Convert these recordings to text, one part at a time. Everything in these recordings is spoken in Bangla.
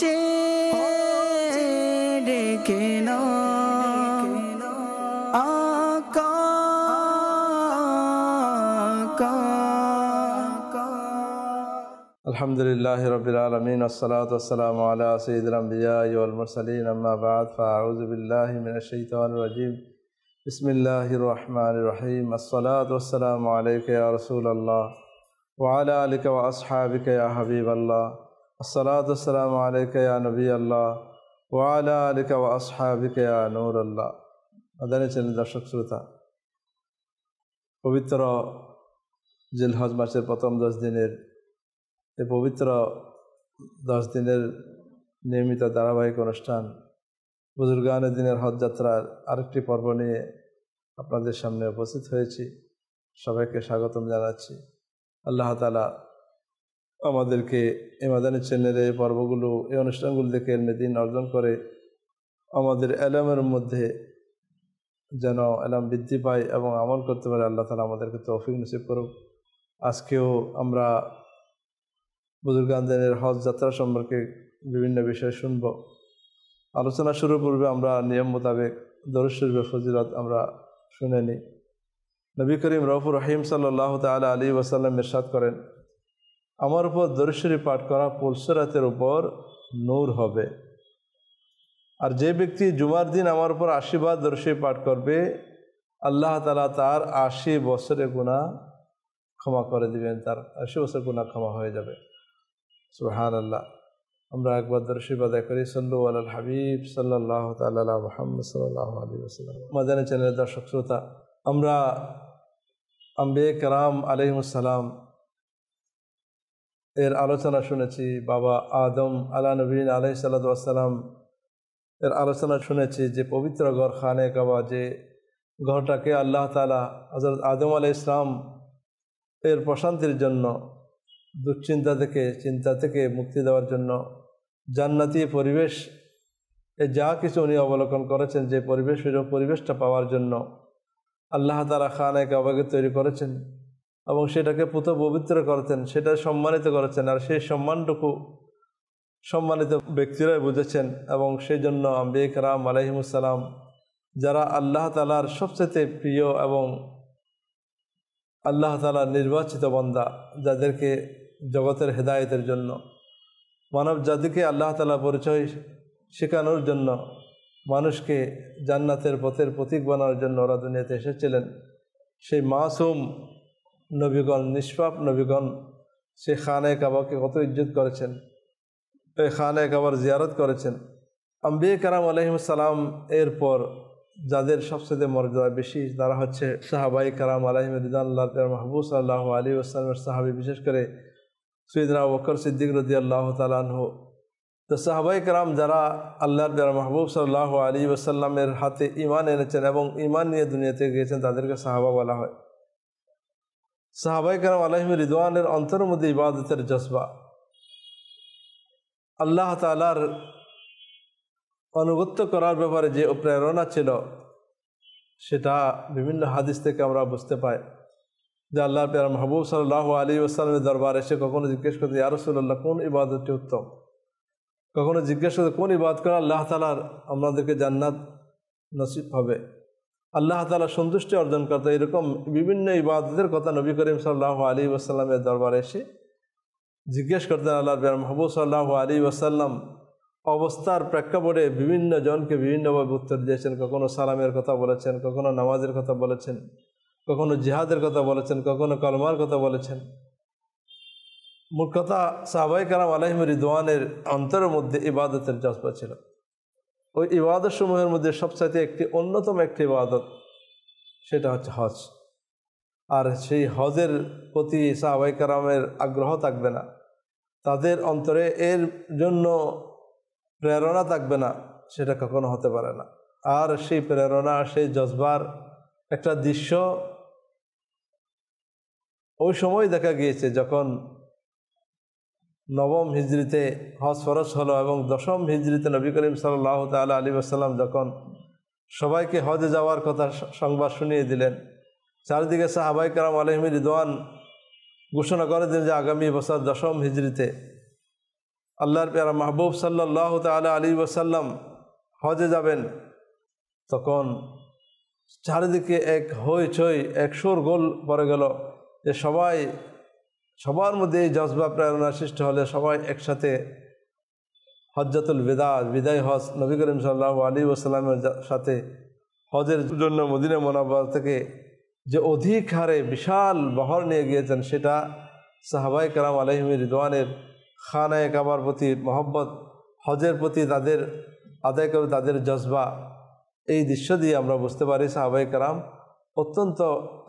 যে ডেকে নাও আকা আলহামদুলিল্লাহি রাব্বিল আলামিন ওয়াসসালাতু ওয়াসসালামু আলা সাইয়্যিদিল আমবিয়াই ওয়াল মুরসালিন আম্মা বা'দ ফাআউযু বিল্লাহি মিনাশ শাইতানির রাজীম বিসমিল্লাহির রহমানির রহিম আসসালাতু ওয়াসসালামু আলাইকা ইয়া রাসূলুল্লাহ ওয়া আলা আলিকা ওয়া আসহাবিকা ইয়া হাবিবাল্লাহ আসসালাতু ওয়াসসালামু আলাইকা ইয়া নবিয়াল্লাহ ওয়া আলা আলিকা ওয়া আসহাবিকা ইয়া নূরাল্লাহ। আদানি চ্যানেল দর্শক শ্রোতা, পবিত্র জিলহজ মাসের প্রথম 10 দিনের এই পবিত্র 10 দিনের নিয়মিত ধারাবাহিক অনুষ্ঠান বুজুর্গানে দিনের হজ যাত্রার আরেকটি পর্ব নিয়ে আপনাদের সামনে উপস্থিত হয়েছি। সবাইকে স্বাগতম জানাচ্ছি। আল্লাহ তাআলা আমাদেরকে এই মাদানী চ্যানেলের এই পর্বগুলো, এই অনুষ্ঠানগুলো দেখে ইলমে দ্বীন অর্জন করে আমাদের ইলমের মধ্যে যেন ইলম বৃদ্ধি পায় এবং আমল করতে পারে। আল্লাহ তাআলা আমাদেরকে তৌফিক নসিব করুক। আজকেও আমরা বুজুর্গানদের হজ যাত্রা সম্পর্কে বিভিন্ন বিষয় শুনব। আলোচনা শুরুর পূর্বে আমরা নিয়ম মোতাবেক দরুদ শরীফের ফজিলত আমরা শুনে নিই। নবী করিম রউফুর রহিম সাল্লাল্লাহু তাআলা আলাইহি ওয়াসাল্লাম ইরশাদ করেন, আমার উপর দরুদ শরীফ পাঠ করা পুলসিরাতের উপর নূর হবে। আর যে ব্যক্তি জুমার দিন আমার উপর 80 বার দরুদ শরীফ পাঠ করবে, আল্লাহ তাআলা তার 80 বছরের গুনাহ ক্ষমা করে দিবেন, তার 80 বছর গুনাহ ক্ষমা হয়ে যাবে। সুবহানাল্লাহ। আমরা একবার দরুদ শরীফ আদায় করি। সাল্লু আলাল হাবিব সাল্লাল্লাহু তাআলা আলা মুহাম্মদ সাল্লাল্লাহু আলাইহি ওয়াসাল্লাম। মাদানী চ্যানেলের দর্শক শ্রোতা, আমরা আম্বিয়া কেরাম আলাইহিমুস সালাম এর আলোচনা শুনেছি। বাবা আদম আলা নবীন আলাইহিস সালাতু ওয়াস সালাম এর আলোচনা শুনেছি যে পবিত্র ঘর খানে কাবা, যে ঘরটাকে আল্লাহ তাআলা হযরত আদম আলাইহিস সালাম এর প্রশান্তির জন্য, দুশ্চিন্তা থেকে, চিন্তা থেকে মুক্তি দেওয়ার জন্য, জান্নাতি পরিবেশ যা কিছু উনি অবলোকন করেছেন, যে পরিবেশটা পাওয়ার জন্য আল্লাহ তাআলা খানে কাবাকে তৈরি করেছেন এবং সেটাকে পুত পবিত্র করেছেন, সেটা সম্মানিত করেছেন। আর সেই সম্মানটুকু সম্মানিত ব্যক্তিরাই বুঝেছেন এবং সেই জন্য আম্বিয়া কেরাম আলাইহিমুস সালাম, যারা আল্লাহ তাআলার সবচেয়ে প্রিয় এবং আল্লাহ তাআলার নির্বাচিত বান্দা, যাদেরকে জগতের হেদায়েতের জন্য, মানব জাতিকে আল্লাহ তাআলা পরিচয় শেখানোর জন্য, মানুষকে জান্নাতের পথের প্রতীক বানানোর জন্য ওরা দুনিয়াতে এসেছিলেন। সেই মাসুম নবীগণ, নিষ্পাপ নবীগণ সে খানে কাবাকে কত ইজ্জত করেছেন, এই খানে কাবার জিয়ারত করেছেন। আম্বিয়া কেরাম আলাইহিমুস সালাম এরপর যাদের সবচেয়ে মর্যাদা বেশি, তারা হচ্ছে সাহাবায়ে কেরাম আলাইহিম রিদওয়ানুল্লাহ মাহবুব সাল্লাল্লাহু আলাইহি ওয়াসাল্লামের সাহাবী, বিশেষ করে সাইয়েদনা আবু বকর সিদ্দিক রাদিয়াল্লাহু তাআলা আনহু। তো সাহাবায়ে কেরাম যারা আল্লাহর প্রিয় মাহবুব সাল্লাল্লাহু আলাইহি ওয়াসাল্লামের হাতে ঈমান এনেছেন এবং ঈমান নিয়ে দুনিয়াতে গিয়েছেন, তাদেরকে সাহাবা বলা হয়। সাহাবায়ে কেরাম আলাইহিম রিদওয়ানের অন্তরের মধ্যে ইবাদতের জজবা, আল্লাহ তাআলার আনুগত্য করার ব্যাপারে যে প্রেরণা ছিল, সেটা বিভিন্ন হাদিস থেকে আমরা বুঝতে পাই। যে আল্লাহর প্রিয় মাহবুব সাল্লাল্লাহু আলাইহি ওয়াসাল্লামের দরবারে এসে কখনো জিজ্ঞেস করতে, ইয়া রাসূলুল্লাহ, কোন ইবাদতটি উত্তম? কখনো জিজ্ঞেস করতে, কোন ইবাদত করে আল্লাহ তাআলার আমাদেরকে জান্নাত নসিব হবে, আল্লাহ তাআলা সন্তুষ্টি অর্জন করতে, এরকম বিভিন্ন ইবাদতের কথা নবী করিম সাল্লাল্লাহু আলাইহি ওয়াসাল্লামের দরবারে এসে জিজ্ঞেস করতেন। আল্লাহর প্রিয় মাহবুব সাল্লাল্লাহু আলাইহি ওয়াসাল্লাম অবস্থার প্রেক্ষাপটে বিভিন্ন জনকে বিভিন্নভাবে উত্তর দিয়েছেন। কখনো সালামের কথা বলেছেন, কখনো নামাজের কথা বলেছেন, কখনো জিহাদের কথা বলেছেন, কখনো কলমার কথা বলেছেন। মোট কথা, সাহাবায়ে কেরাম আলাইহিম রিদওয়ানের অন্তরের মধ্যে ইবাদতের জজবা ছিল। ওই ইবাদত সমূহের মধ্যে সবচাইতে অন্যতম একটি ইবাদত, সেটা হচ্ছে হজ। আর সেই হজের প্রতি সাহাবায়ে কেরামের আগ্রহ থাকবে না, তাদের অন্তরে এর জন্য প্রেরণা থাকবে না, সেটা কখনো হতে পারে না। আর সেই প্রেরণা, সেই জজবার একটা দৃশ্য ওই সময় দেখা গিয়েছে যখন 9ম হিজরিতে হজ ফরজ হলো এবং 10ম হিজরিতে নবী করিম সাল্লাল্লাহু তাআলা আলাইহি ওয়াসাল্লাম যখন সবাইকে হজে যাওয়ার কথা সংবাদ শুনিয়ে দিলেন, চারিদিকে সাহাবায়ে কেরাম আলাইহিম রিদওয়ান ঘোষণা করে দিলেন যে আগামী বছর 10ম হিজরিতে আল্লাহর প্যারা মাহবুব সাল্লাল্লাহু তাআলা আলাইহি ওয়াসাল্লাম হজে যাবেন, তখন চারিদিকে এক হইচই, এক শোরগোল পড়ে গেল যে সবার মধ্যে এই জজবা প্রেরণা সৃষ্টি হলে সবাই একসাথে হজ্জাতুল বিদায় হজ নবী করিম সাল্লাল্লাহু আলাইহি ওয়াসাল্লামের সাথে হজের জন্য মদিনা মুনাওয়ারা থেকে যে অধিক হারে বিশাল বহর নিয়ে গিয়েছেন, সেটা সাহাবায়ে কেরাম আলাইহিম রিদওয়ানের খানায়ে কাবার প্রতি মহব্বত, হজের প্রতি তাদের আদায় করে তাদের জজবা, এই দৃশ্য দিয়ে আমরা বুঝতে পারি সাহাবায়ে কেরাম অত্যন্ত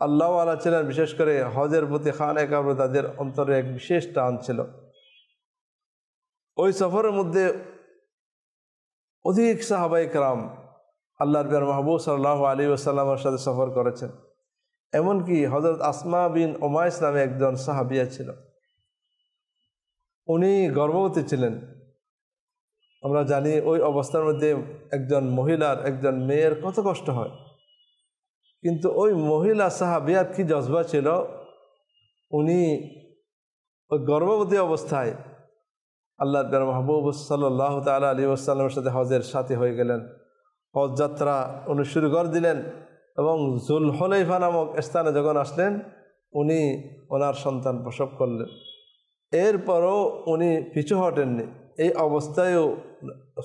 আল্লাহওয়ালা ছিলেন। বিশেষ করে হজের প্রতি খানায়ে কাবার তাদের অন্তরে এক বিশেষ টান ছিল। ওই সফরের মধ্যে অধিক সাহাবায়ে কেরাম আল্লাহর প্রিয় মাহবুব সাল্লাল্লাহু আলাইহি ওয়াসাল্লামের সাথে সফর করেছেন। এমনকি হযরত আসমা বিন উমাইস নামে একজন সাহাবিয়া ছিল, উনি গর্ভবতী ছিলেন। আমরা জানি ওই অবস্থার মধ্যে একজন মহিলার, একজন মেয়ের কত কষ্ট হয়, কিন্তু ওই মহিলা সাহাবিয়ার কি জজবা ছিল, উনি ওই গর্ভবতী অবস্থায় আল্লাহর প্রিয় মাহবুব সাল্লাল্লাহু তাআলা আলাইহি ওয়াসাল্লামের সাথে হজের সাথী হয়ে গেলেন। হজ যাত্রা উনি শুরু করে দিলেন এবং জুলহুলাইফা নামক স্থানে যখন আসলেন, উনি ওনার সন্তান প্রসব করলেন। এরপরও উনি পিছু হটেননি। এই অবস্থায়ও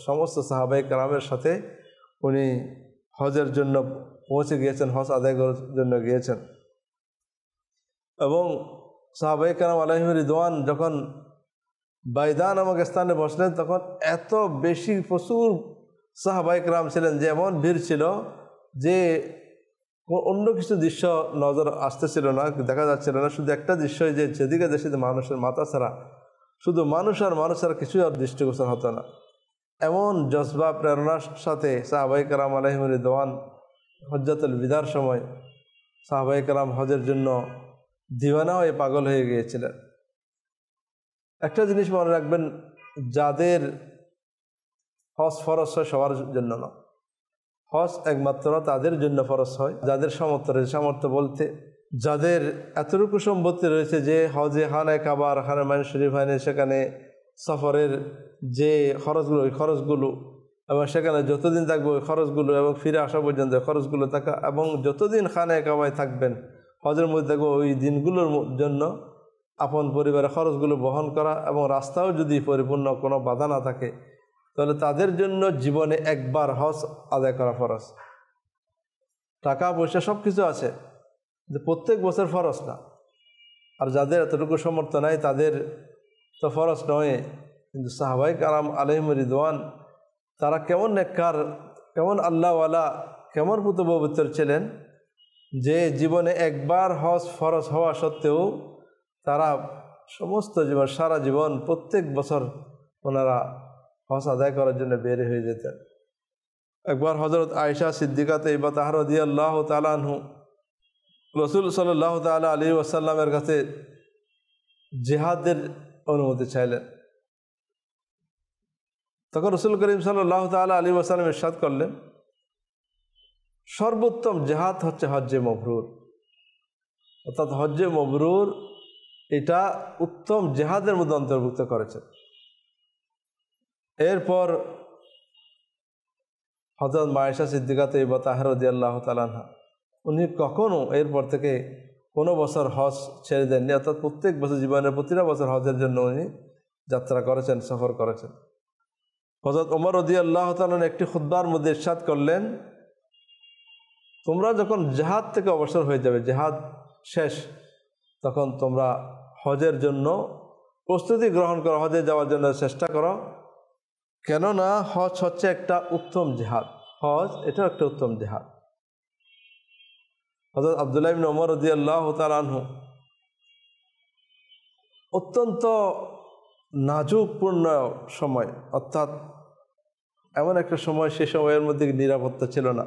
সমস্ত সাহাবায়ে কেরামের সাথে উনি হজের জন্য পৌঁছে গিয়েছেন, হজ আদায় করার জন্য গিয়েছেন। এবং সাহাবায়ে কেরাম আলাইহিম রিদওয়ান যখন বাইদা নামক স্থানে বসলেন, তখন এত বেশি প্রচুর সাহাবায়ে কেরাম ছিলেন যে এমন ভিড় ছিল যে অন্য কিছু দৃশ্য নজর আসতেছিল না, দেখা যাচ্ছিল না। শুধু একটা দৃশ্যই যে যেদিকে দেশে মানুষের মাথা ছাড়া, শুধু মানুষ আর মানুষ আর কিছুই আর দৃষ্টিগোচর হতো না। এমন জজবা প্রেরণার সাথে সাহাবায়ে কেরাম আলাইহিম রিদওয়ান হজ্জাতুল বিদার সময় সাহাবায়ে কেরাম হজের জন্য দিওয়ানা হয়ে পাগল হয়ে গিয়েছিলেন। একটা জিনিস মনে রাখবেন, যাদের হজ ফরজ হয় সবার জন্য না, হজ একমাত্র তাদের জন্য ফরজ হয় যাদের সামর্থ্য রয়েছে। সামর্থ্য বলতে যাদের এতটুকু সম্পত্তি রয়েছে যে হজে খানায়ে কাবার, হারমাইন শরীফ আইনে সেখানে সফরের যে খরচগুলো, ওই খরচগুলো, এবং সেখানে যতদিন থাকবে ওই খরচগুলো, এবং ফিরে আসা পর্যন্ত খরচগুলো থাকা, এবং যতদিন খানায়ে কাবায় থাকবেন হজের মধ্যে থাকবে ওই দিনগুলোর জন্য আপন পরিবারের খরচগুলো বহন করা, এবং রাস্তাও যদি পরিপূর্ণ কোনো বাধা না থাকে তাহলে তাদের জন্য জীবনে একবার হজ আদায় করা ফরজ। টাকা পয়সা সব কিছু আছে, কিন্তু প্রত্যেক বছর ফরজ না। আর যাদের এতটুকু সামর্থ্য নাই তাদের তো ফরজ নয়। কিন্তু সাহাবায়ে কেরাম আলাইহিম রিদওয়ান তারা কেমন নেককার, কেমন আল্লাহওয়ালা, কেমন পবিত্র ছিলেন যে জীবনে একবার হজ ফরজ হওয়া সত্ত্বেও তারা সমস্ত জীবন, সারা জীবন, প্রত্যেক বছর ওনারা হজ আদায় করার জন্য বের হয়ে যেতেন। একবার হযরত আয়েশা সিদ্দিকা তাইয়্যিবা তাহরা রাদিয়াল্লাহু তাআলা আনহু রাসূল সাল্লাল্লাহু তাআলা আলাইহি ওয়াসাল্লামের কাছে জিহাদের অনুমতি চাইলেন। তখন রাসূল করিম সাল্লাল্লাহু তাআলা আলাইহি ওয়াসাল্লাম ইরশাদ করলেন, সর্বোত্তম জিহাদ হচ্ছে হজ্জে মবরুর। অর্থাৎ হজ্জে মবরুর এটা উত্তম জিহাদের মধ্যে অন্তর্ভুক্ত করেছেন। এরপর হযরত আয়েশা সিদ্দিকা তাইয়্যিবা তাহরা রাদিয়াল্লাহু তাআলা আনহা উনি কখনো এরপর থেকে কোনো বছর হজ ছেড়ে দেননি। অর্থাৎ প্রত্যেক বছর, জীবনের প্রতিটা বছর হজের জন্য উনি যাত্রা করেছেন, সফর করেছেন। হযরত ওমর রাদিয়াল্লাহু তাআলা একটি খুতবার মধ্যে ইরশাদ করলেন, তোমরা যখন জিহাদ থেকে অবসর হয়ে যাবে, জিহাদ শেষ, তখন তোমরা হজের জন্য প্রস্তুতি গ্রহণ করো, হজে যাওয়ার জন্য চেষ্টা করো। কেননা হজ হচ্ছে একটা উত্তম জিহাদ, হজ এটা একটা উত্তম জিহাদ। হযরত আব্দুল্লাহ ইবনে ওমর রাদিয়াল্লাহু তাআলা আনহু অত্যন্ত নাজুকপূর্ণ সময়, অর্থাৎ এমন একটা সময়, সে সময়ের মধ্যে নিরাপত্তা ছিল না।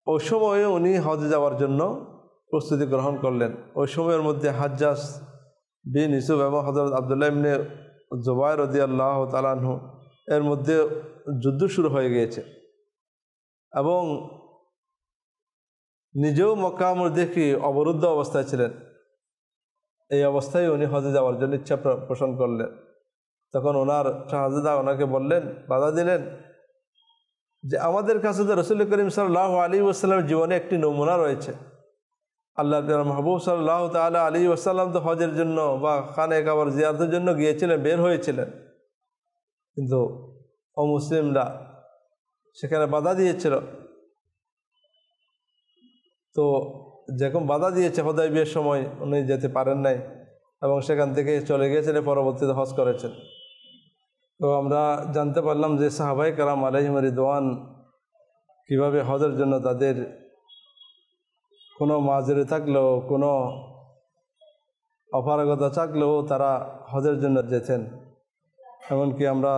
ওই সময়ে উনি হজে যাওয়ার জন্য প্রস্তুতি গ্রহণ করলেন। ওই সময়ের মধ্যে হাজ্জাজ বিন ইউসুফ এবং হযরত আব্দুল্লাহ ইবনে জুবাইর রাদিয়াল্লাহু তাআলা আনহু এর মধ্যে যুদ্ধ শুরু হয়ে গিয়েছে, এবং নিজেও মক্কা মধ্যে কি অবরুদ্ধ অবস্থায় ছিলেন। এই অবস্থায় উনি হজে যাওয়ার জন্য ইচ্ছা পোষণ করলেন। তখন ওনার শাহজাদা ওনাকে বললেন, বাধা দিলেন যে আমাদের কাছে তো রাসূল করিম সাল্লাল্লাহু আলাইহি ওয়াসাল্লামের জীবনে একটি নমুনা রয়েছে। আল্লাহর প্রিয় মাহবুব সাল্লাল্লাহু তাআলা আলাইহি ওয়াসাল্লাম তো হজের জন্য বা খানে কাবার জিয়ারতের জন্য গিয়েছিলেন, বের হয়েছিলেন, কিন্তু অমুসলিমরা সেখানে বাধা দিয়েছিল। তো যেরকম বাধা দিয়েছে হুদায়বিয়ার সময় উনি যেতে পারেন নাই এবং সেখান থেকে চলে গিয়েছিলেন, পরবর্তীতে হজ করেছেন। তো আমরা জানতে পারলাম যে সাহাবায়ে কেরাম আলাইহিম রিদওয়ান কীভাবে হজের জন্য তাদের কোনো মাজরে থাকলেও কোনো অপারগতা থাকলেও তারা হজের জন্য যেতেন। এমনকি আমরা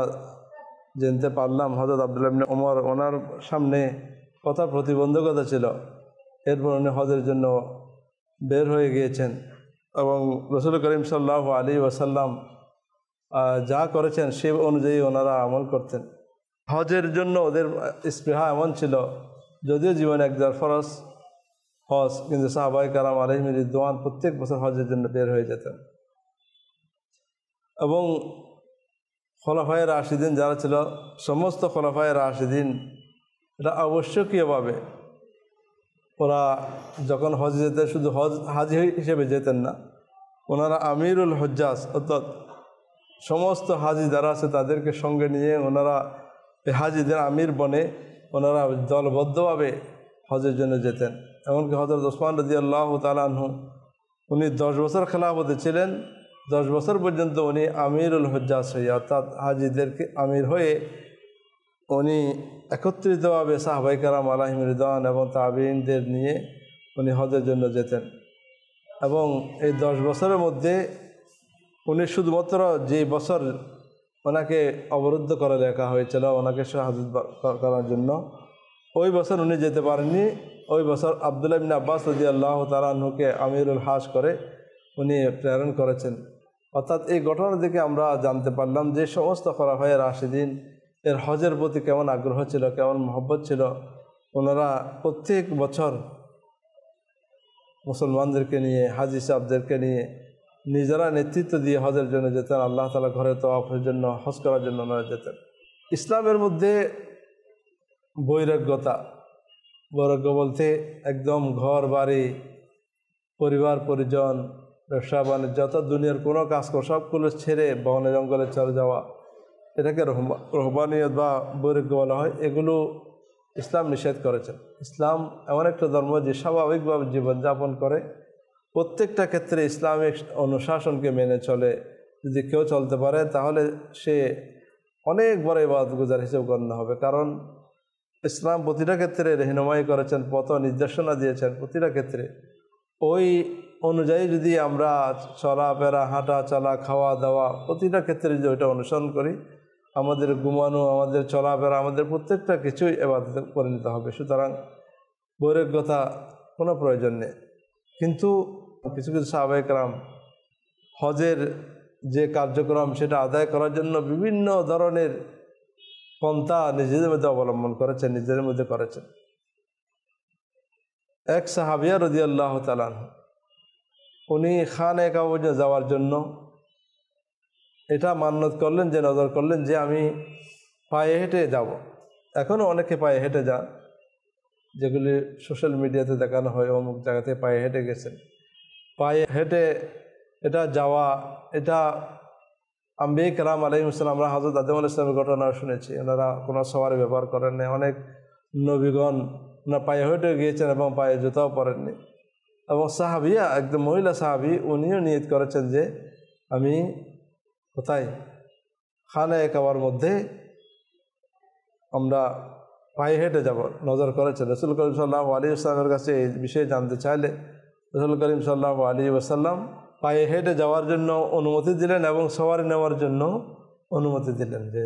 জানতে পারলাম হযরত আব্দুল্লাহ ইবনে ওমর ওনার সামনে কথা প্রতিবন্ধকতা ছিল, এরপর উনি হজের জন্য বের হয়ে গিয়েছেন এবং রাসূল করিম সাল্লাল্লাহু আলাইহি ওয়াসাল্লাম যা করেছেন সে অনুযায়ী ওনারা আমল করতেন। হজের জন্য ওদের স্পৃহা এমন ছিল, যদিও জীবনে একবার ফরজ হজ, কিন্তু সাহাবায়ে কেরাম আলাইহিম রিদওয়ান প্রত্যেক বছর হজের জন্য বের হয়ে যেতেন। এবং খোলাফায়ে রাশিদিন যারা ছিল, সমস্ত খোলাফায়ে রাশিদিন এটা আবশ্যকীয়ভাবে ওরা যখন হজ যেতেন, শুধু হাজি হিসেবে যেতেন না, ওনারা আমিরুল হজ্জাজ, অর্থাৎ সমস্ত হাজি যারা আছে তাদেরকে সঙ্গে নিয়ে ওনারা হাজিদের আমির বনে ওনারা দলবদ্ধভাবে হজের জন্য যেতেন। এমনকি হযরত ওসমান রাদিয়াল্লাহু তাআলা আনহু উনি 10 বছর খেলাফতে ছিলেন, 10 বছর পর্যন্ত উনি আমিরুল হজ্জাজ হয়ে, অর্থাৎ হাজিদেরকে আমির হয়ে উনি একত্রিতভাবে সাহাবায়ে কেরাম আলাইহিম রিদওয়ান এবং তাবেঈনদের নিয়ে উনি হজের জন্য যেতেন। এবং এই 10 বছরের মধ্যে উনি শুধুমাত্র যে বছর ওনাকে অবরুদ্ধ করে রাখা হয়েছিল ওনাকে শাহাদাত করার জন্য, ওই বছর উনি যেতে পারেননি। ওই বছর আব্দুল্লাহ ইবনে আব্বাস রাদিয়াল্লাহু তাআলা আনহুকে আমিরুল হাজ করে উনি প্রেরণ করেছেন। অর্থাৎ এই ঘটনা থেকে আমরা জানতে পারলাম যে সমস্ত খোলাফায়ে রাশিদিন এর হজের প্রতি কেমন আগ্রহ ছিল, কেমন মহব্বত ছিল। ওনারা প্রত্যেক বছর মুসলমানদেরকে নিয়ে, হাজি সাহেবদেরকে নিয়ে নিজেরা নেতৃত্ব দিয়ে হজের জন্য যেতেন। আল্লাহ তাআলা ঘরে তওয়াফের জন্য, হজ করার জন্য ওনারা যেতেন। ইসলামের মধ্যে বৈরাগ্যতা, বৈরাগ্য বলতে একদম ঘর বাড়ি, পরিবার পরিজন, ব্যবসা বাণিজ্য, অর্থাৎ দুনিয়ার কোনো কাজ কর সবগুলো ছেড়ে বনে জঙ্গলে চলে যাওয়া, এটাকে রহবানিয়ত বা বৈরাগ্য বলা হয়। এগুলো ইসলাম নিষেধ করেছেন। ইসলাম এমন একটা ধর্ম যে স্বাভাবিকভাবে জীবনযাপন করে, প্রত্যেকটা ক্ষেত্রে ইসলামিক অনুশাসনকে মেনে চলে। যদি কেউ চলতে পারে তাহলে সে অনেক বড় ইবাদতগুজার হিসেবে গণ্য হবে। কারণ ইসলাম প্রতিটা ক্ষেত্রে রহনুমাই করেছেন, পথ নির্দেশনা দিয়েছেন প্রতিটা ক্ষেত্রে। ওই অনুযায়ী যদি আমরা চলাফেরা, হাঁটা চলা, খাওয়া দাওয়া, প্রতিটা ক্ষেত্রে যদি ওইটা অনুসরণ করি, আমাদের ঘুমানো, আমাদের চলাফেরা, আমাদের প্রত্যেকটা কিছুই ইবাদতে পরিণত হবে। সুতরাং বৈরাগ্যতা কোনো প্রয়োজন নেই। কিন্তু কিছু কিছু সাহাবায়ে কেরাম হজের যে কার্যক্রম সেটা আদায় করার জন্য বিভিন্ন ধরনের পন্থা নিজেদের মধ্যে অবলম্বন করেছেন, নিজেদের মধ্যে করেছেন। এক সাহাবিয়া রাদিয়াল্লাহু তাআলা উনি খানে কাবা যাওয়ার জন্য এটা মান্যত করলেন, যে নজর করলেন যে আমি পায়ে হেঁটে যাব। এখনও অনেকে পায়ে হেঁটে যান, যেগুলি সোশ্যাল মিডিয়াতে দেখানো হয় অমুক জায়গাতে পায়ে হেঁটে গেছেন। পায়ে হেঁটে এটা যাওয়া, এটা আম্বিয়া কেরাম আলাইহিস সালাম, আমরা হযরত আদম আলাইহিস সালামের ঘটনা শুনেছি, ওনারা কোনো সওয়ারি ব্যবহার করেন না। অনেক নবীগণ ওনারা পায়ে হেঁটে গিয়েছেন এবং পায়ে জুতাও পরেননি। এবং সাহাবিয়া, একদম মহিলা সাহাবি, উনিও নিয়ত করেছেন যে আমি কোথায়, খানে কাবার মধ্যে আমরা পায়ে হেঁটে যাব, নজর করেছেন। রাসূল করিম সাল্লাল্লাহু আলাইহি ওয়াসাল্লামের কাছে এই বিষয়ে জানতে চাইলে রাসূল করিম সাল্লাল্লাহু আলাইহি ওয়াসাল্লাম পায়ে হেঁটে যাওয়ার জন্য অনুমতি দিলেন এবং সওয়ারি নেওয়ার জন্য অনুমতি দিলেন, যে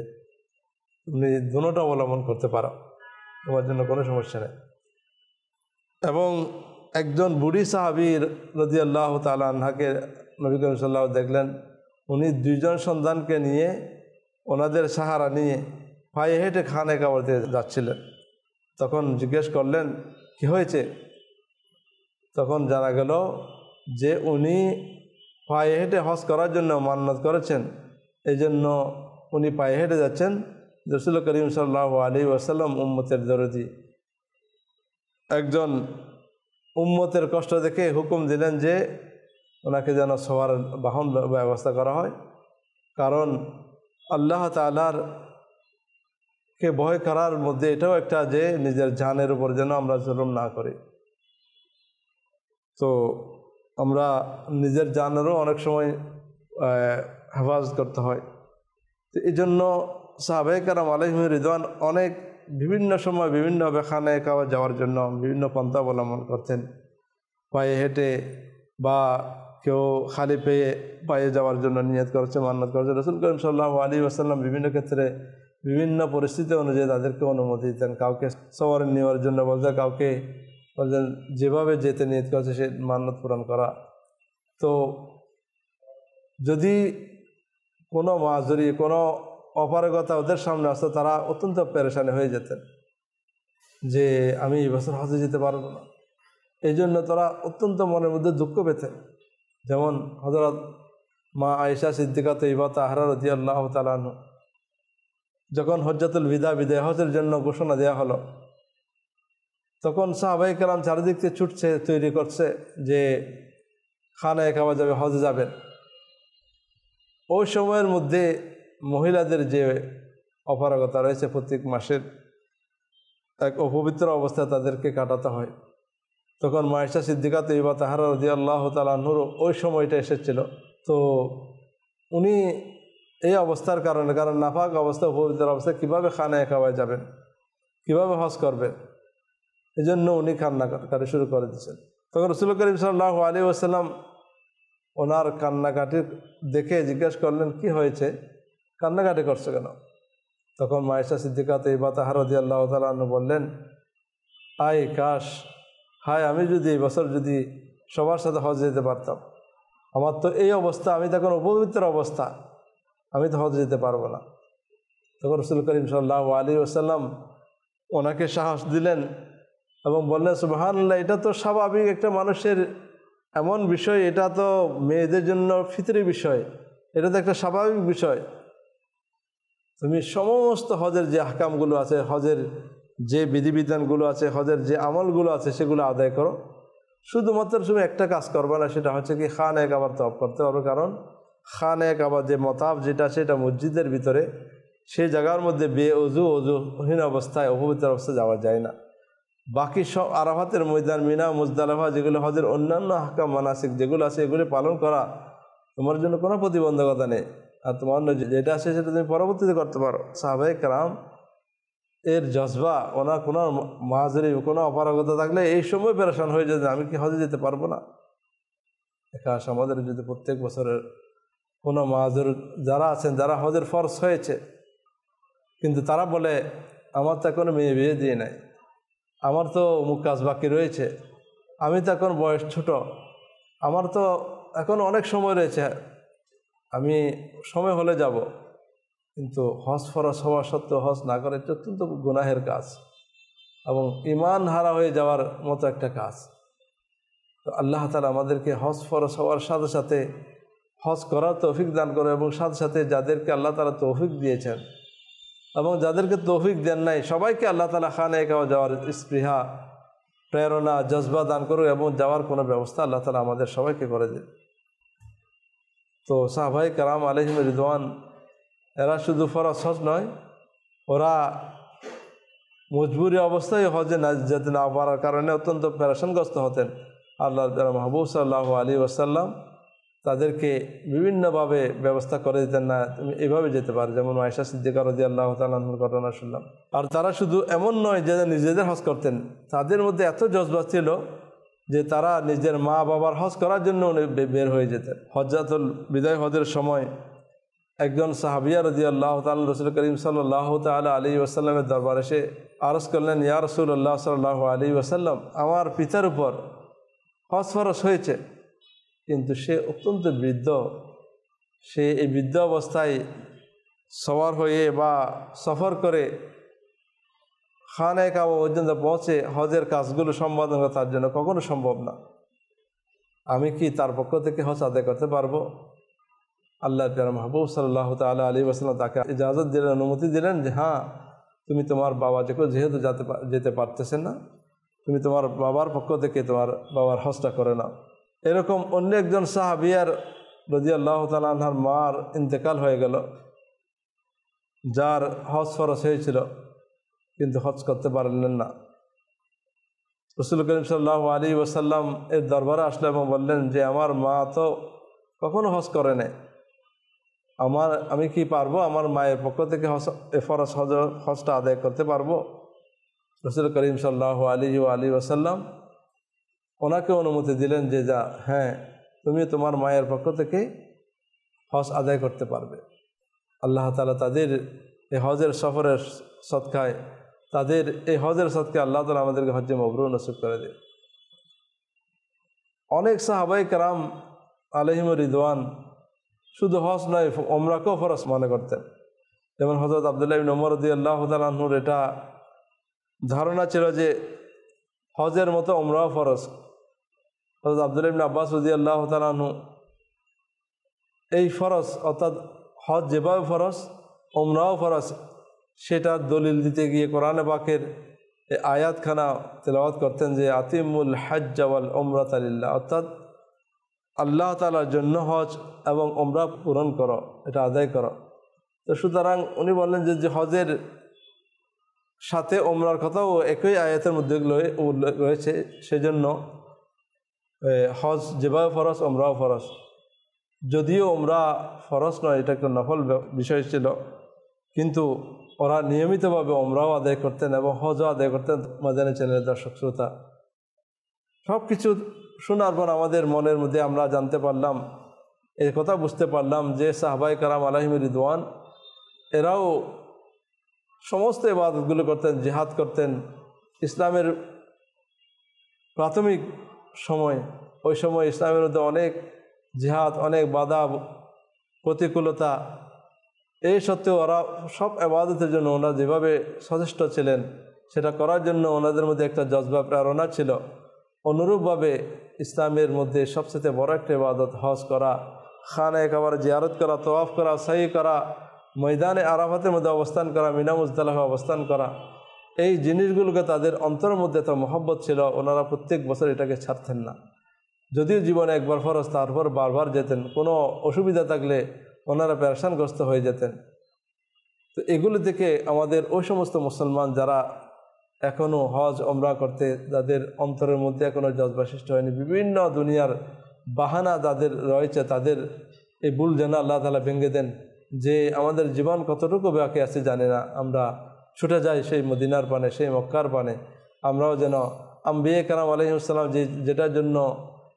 তুমি দুটোটা অবলম্বন করতে পারো, তোমার জন্য কোনো সমস্যা নেই। এবং একজন বুড়ি সাহাবী রাদিয়াল্লাহু তাআলা আনহাকে নবী করিম সাল্লাল্লাহু আলাইহি দেখলেন, উনি 2 জন সন্তানকে নিয়ে, ওনাদের সাহারা নিয়ে পায়ে হেঁটে খানে কাবাতে যাচ্ছিলেন। তখন জিজ্ঞেস করলেন কি হয়েছে? তখন জানা গেল যে উনি পায়ে হেঁটে হজ করার জন্য মান্যত করেছেন এই জন্য উনি পায়ে হেঁটে যাচ্ছেন। রাসূল করিম সাল্লাল্লাহু আলাইহি ওয়াসাল্লাম উম্মতের দরদি, একজন উম্মতের কষ্ট দেখে হুকুম দিলেন যে ওনাকে যেন সওয়ার বাহন ব্যবস্থা করা হয়, কারণ আল্লাহ তাআলার কে ভয় করার মধ্যে এটাও একটা যে নিজের জানের উপর যেন আমরা জুলুম না করি। তো আমরা নিজের জানেরও অনেক সময় হেফাজত করতে হয়। তো এই জন্য সাহাবায়ে কেরাম আলাইহিম রিদওয়ান অনেক বিভিন্ন সময় বিভিন্ন খানায়ে কাবা যাওয়ার জন্য বিভিন্ন পন্থা অবলম্বন করতেন। পায়ে হেঁটে বা কেউ খালি পায়ে যাওয়ার জন্য নিয়ত করেছে, মান্নত করেছে। রাসূল করিম সাল্লাল্লাহু আলাইহি ওয়াসাল্লাম বিভিন্ন ক্ষেত্রে বিভিন্ন পরিস্থিতি অনুযায়ী তাদেরকে অনুমতি দিতেন। কাউকে সওয়ারে নেওয়ার জন্য বলতেন, কাউকে বলতেন যেভাবে যেতে নিয়ত করেছে সে মান্নত পূরণ করা। তো যদি কোনো মাজুরি, কোনো অপারগতা ওদের সামনে আসতো, তারা অত্যন্ত পেরেশানি হয়ে যেতেন যে আমি এই বছর হজে যেতে পারবো না। এই জন্য তারা অত্যন্ত মনের মধ্যে দুঃখ পেতেন। যেমন হযরত মা আয়েশা সিদ্দিকা তয়্যিবা তাহরা রাদিয়াল্লাহু তাআলা আনহা যখন হজ্জাতুল বিদায় হজের জন্য ঘোষণা দেওয়া হলো, তখন সাহাবায়ে কেরাম চারিদিক থেকে ছুটছে, তৈরি করছে যে খানায়ে কাবা যাবে, হজে যাবেন। ওই সময়ের মধ্যে মহিলাদের যে অপারগতা রয়েছে, প্রত্যেক মাসের এক অপবিত্র অবস্থায় তাদেরকে কাটাতে হয়। তখন মা আয়েশা সিদ্দিকা তয়্যিবা তাহরা রাদিয়াল্লাহু তাআলা আনহুর ওই সময়টা এসেছিল। তো উনি এই অবস্থার কারণে, কারণ নাপাক অবস্থা, অপবিত্র অবস্থায় কীভাবে খানায়ে কাবায় যাবেন, কীভাবে হজ করবেন, এই জন্য উনি কান্নাকাটি শুরু করে দিয়েছেন। তখন রাসূল করিম সাল্লাল্লাহু আলাইহি ওয়াসাল্লাম ওনার কান্নাকাটি দেখে জিজ্ঞেস করলেন, কি হয়েছে, কান্নাকাটি করছে কেন? তখন মা আয়েশা সিদ্দিকা তয়্যিবা তাহরা রাদিয়াল্লাহু তাআলা আনহা বললেন, হায় আমি যদি এই বছর যদি সবার সাথে হজ যেতে পারতাম, আমার তো এই অবস্থা, আমি তখন অপবিত্র অবস্থা, আমি তো হজ যেতে পারবো না। তখন রাসূল করিম সাল্লাল্লাহু আলাইহি ওয়াসাল্লাম ওনাকে সাহস দিলেন এবং বললেন, সুবহানাল্লাহ, এটা তো স্বাভাবিক একটা মানুষের এমন বিষয়, এটা তো মেয়েদের জন্য ফিতরি বিষয়, এটা তো একটা স্বাভাবিক বিষয়। তুমি সমস্ত হজের যে আহকামগুলো আছে, হজের যে বিধিবিধানগুলো আছে, হজের যে আমলগুলো আছে, সেগুলো আদায় করো। শুধুমাত্র তুমি একটা কাজ করবে না, সেটা হচ্ছে কি খানায়ে কাবার তওয়াফ করতে হবে। কারণ খানায়ে কাবার যে মতাফ যেটা, সেটা মসজিদের ভিতরে, সেই জায়গার মধ্যে অজুহীন অবস্থায়, অপবিত্র অবস্থায় যাওয়া যায় না। বাকি সব আরাফাতের ময়দান, মিনা, মুজদালিফা, যেগুলো হজের অন্যান্য আহকাম মানাসিক যেগুলো আছে, এগুলি পালন করা তোমার জন্য কোনো প্রতিবন্ধকতা নেই। আর তোমার যেটা আছে সেটা তুমি পরবর্তীতে করতে পারো। সাহাবায়ে কেরাম এর জজবা, ওনার কোনো মাজুরি, কোনো অপারগতা থাকলে এই সময় পেরেশান হয়ে যায়, আমি কি হজে যেতে পারবো না। একাশ আমাদের যদি প্রত্যেক বছরের কোনো মাজুর যারা আছেন, যারা হজের ফরজ হয়েছে, কিন্তু তারা বলে আমার তো এখনো মেয়ে বিয়ে দিয়ে নাই, আমার তো অমুক কাজ বাকি রয়েছে, আমি তো এখন বয়স ছোট, আমার তো এখন অনেক সময় রয়েছে, আমি সময় হলে যাব। কিন্তু হজ ফরজ হওয়া সত্ত্বেও হজ না করে, এটা অত্যন্ত গুনাহের কাজ এবং ঈমান হারা হয়ে যাওয়ার মতো একটা কাজ। তো আল্লাহ তাআলা আমাদেরকে হজ ফরজ হওয়ার সাথে সাথে হজ করার তৌফিক দান করে, এবং সাথে সাথে যাদেরকে আল্লাহ তাআলা তৌফিক দিয়েছেন এবং যাদেরকে তৌফিক দেন নাই, সবাইকে আল্লাহ তাআলা খানায়ে কাবা যাওয়ার স্পৃহা, প্রেরণা, জজবা দান করুক এবং যাওয়ার কোনো ব্যবস্থা আল্লাহ তাআলা আমাদের সবাইকে করে দেন। তো সাহাবায়ে কেরাম আলাইহিম রিদওয়ান এরা শুধু ফরজ হজ নয়, ওরা মজবুরি অবস্থায় হজে না যেতে না পারার কারণে অত্যন্ত পেরেশানগ্রস্ত হতেন। আল্লাহর মাহবুব সাল্লাল্লাহু আলাইহি ওয়াসাল্লাম তাদেরকে বিভিন্নভাবে ব্যবস্থা করে দিতেন, না তুমি এভাবে যেতে পারো। যেমন আয়েশা সিদ্দিকা রাদিয়াল্লাহু তাআলা আনহার ঘটনা শুনলাম। আর তারা শুধু এমন নয় যে নিজেদের হজ করতেন, তাদের মধ্যে এত জজবা ছিল যে তারা নিজের মা বাবার হজ করার জন্য বের হয়ে যেতেন। হজ্জাতুল বিদায় হজের সময় একজন সাহাবিয়া রাদিয়াল্লাহু তাআলা রাসূল করিম সাল্লাল্লাহু তাআলা আলাইহি ওয়াসাল্লামের দরবারে এসে আরজ করলেন, ইয়া রাসূলুল্লাহ সাল্লাল্লাহু আলাইহি ওয়াসাল্লাম, আমার পিতার উপর হজ ফরজ হয়েছে, কিন্তু সে অত্যন্ত বৃদ্ধ, সে এই বৃদ্ধ অবস্থায় সওয়ার হয়ে বা সফর করে খানায়ে কাবা পর্যন্ত পৌঁছে হজের কাজগুলো সম্পাদন করা তার জন্য কখনো সম্ভব না। আমি কি তার পক্ষ থেকে হজ আদায় করতে পারবো? আল্লাহর প্যারা মাহবুব সাল্লাল্লাহু তাআলা আলাইহি ওয়াসাল্লাম তাকে ইজাজত দিলেন, অনুমতি দিলেন যে হ্যাঁ তুমি তোমার বাবা যেহেতু যেতে পারতেছেন না, তুমি তোমার বাবার পক্ষ থেকে তোমার বাবার হজটা করে নাও। এরকম অন্য একজন সাহাবিয়ার রাদিয়াল্লাহু তাআলা আনহার মার ইন্তেকাল হয়ে গেল, যার হজ ফরজ হয়েছিল কিন্তু হজ করতে পারলেন না। রাসূল করিম সাল্লাল্লাহু আলাইহি ওয়াসাল্লাম এর দরবারে আসলেন এবং বললেন যে আমার মা তো কখনো হজ করে নাই, আমি কি পারবো আমার মায়ের পক্ষ থেকে ফরজ হজটা আদায় করতে পারবো? রাসূল করিম সাল্লাল্লাহু আলাইহি ওয়াসাল্লাম ওনাকে অনুমতি দিলেন যে যা, হ্যাঁ তুমি তোমার মায়ের পক্ষ থেকে হজ আদায় করতে পারবে। আল্লাহ তাআলা তাদের এই হজের সফরের সদকায়, তাদের এই হজের সদকায় আল্লাহ তাআলা আমাদেরকে হজ্জে মাবরুর নসিব করে দেয়। অনেক সাহাবায়ে কেরাম আলাইহিমুর রিদওয়ান শুধু হজ নয় ওমরাকেও ফরজ মনে করতেন। যেমন হযরত আব্দুল্লাহ ইবনে ওমর রাদিয়াল্লাহু তাআলা আনহুর এটা ধারণা ছিল যে হজের মতো ওমরাও ফরজ। হযরত আব্দুল্লাহ ইবনে আব্বাস রাদিয়াল্লাহু তাআলা আনহু এই ফরজ অর্থাৎ হজ যেভাবে ফরজ ওমরাও ফরজ সেটার দলিল দিতে গিয়ে কোরআনে পাকের এই আয়াতখানা তেলাওয়াত করতেন যে আতিমুল হজ্জ ওয়াল উমরাতা লিল্লাহ, অর্থাৎ আল্লাহ তাআলার জন্য হজ এবং ওমরা পূরণ করো, এটা আদায় করো। তো সুতরাং উনি বললেন যে হজের সাথে ওমরার কথাও একই আয়াতের মধ্যে উল্লেখ রয়েছে, সেজন্য হজ যেভাবে ফরজ ওমরাও ফরজ। যদিও ওমরা ফরজ নয়, এটা একটা নফল বিষয় ছিল, কিন্তু ওরা নিয়মিতভাবে ওমরাও আদায় করতেন এবং হজও আদায় করতেন। মাদানী চ্যানেলের দর্শক শ্রোতা, সব কিছু শোনার পর আমাদের মনের মধ্যে আমরা জানতে পারলাম, এই কথা বুঝতে পারলাম যে সাহাবায়ে কেরাম আলাইহিমুর রিদওয়ান এরাও সমস্ত ইবাদতগুলো করতেন, জিহাদ করতেন। ইসলামের প্রাথমিক সময়, ওই সময় ইসলামের মধ্যে অনেক জিহাদ, অনেক বাধা প্রতিকূলতা, এই সত্ত্বেও ওরা সব ইবাদতের জন্য ওনারা যেভাবে সচেষ্ট ছিলেন সেটা করার জন্য ওনাদের মধ্যে একটা জজবা প্রেরণা ছিল। অনুরূপভাবে ইসলামের মধ্যে সবচেয়ে বড় একটা ইবাদত হজ করা, খানায়ে কাবার জিয়ারত করা, তওয়াফ করা, সাই করা, ময়দানে আরাফাতের মধ্যে অবস্থান করা, মিনা মুজদালিফায় অবস্থান করা, এই জিনিসগুলোকে তাদের অন্তরের মধ্যে এত মহব্বত ছিল, ওনারা প্রত্যেক বছর এটাকে ছাড়তেন না। যদিও জীবনে একবার ফরজ, তারপর বারবার যেতেন। কোনো অসুবিধা থাকলে ওনারা পেরেশানগ্রস্ত হয়ে যেতেন। তো এগুলো থেকে আমাদের ওই সমস্ত মুসলমান যারা এখনও হজ ওমরা করতে, যাদের অন্তরের মধ্যে এখনও জজবা সৃষ্টি হয়নি, বিভিন্ন দুনিয়ার বাহানা যাদের রয়েছে, তাদের এই ভুল যেন আল্লাহ তাআলা ভেঙে দেন। যে আমাদের জীবন কতটুকু বাকি আছে জানি না, আমরা ছুটে যাই সেই মদিনার পানে, সেই মক্কার পানে। আমরাও যেন আম্বিয়া কেরাম আলাইহিস সালাম যেটার জন্য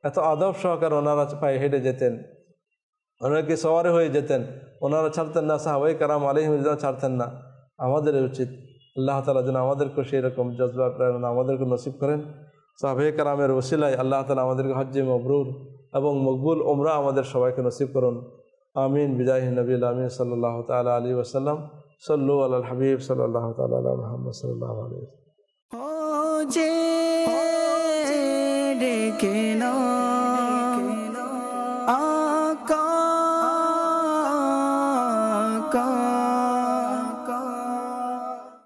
এত আদব সহকারে ওনারা পায়ে হেঁটে যেতেন, ওনাকে সওয়ারে হয়ে যেতেন, ওনারা ছাড়তেন না, সাহাবায়ে কেরাম আলাইহিম ছাড়তেন না। আমাদের উচিত আল্লাহ তাআলা যেন আমাদেরকে সেই রকম জজবা প্রেরণা আমাদেরকে নসিব করেন। সাহাবায়ে কেরামের ওসিলায় আল্লাহ তাআলা আমাদেরকে হজ্জে মাবরুর এবং মকবুল উমরা আমাদের সবাইকে নসিব করুন। আমিন। বিজাহি নবিল আমিন সাল্লাল্লাহু তাআলা আলাইহি ওয়াসাল্লাম। সাল্লু আলাল হাবিব সাল্লাল্লাহু তাআলা আলা মুহাম্মদ সাল্লাল্লাহু আলাইহি ওয়াসাল্লাম।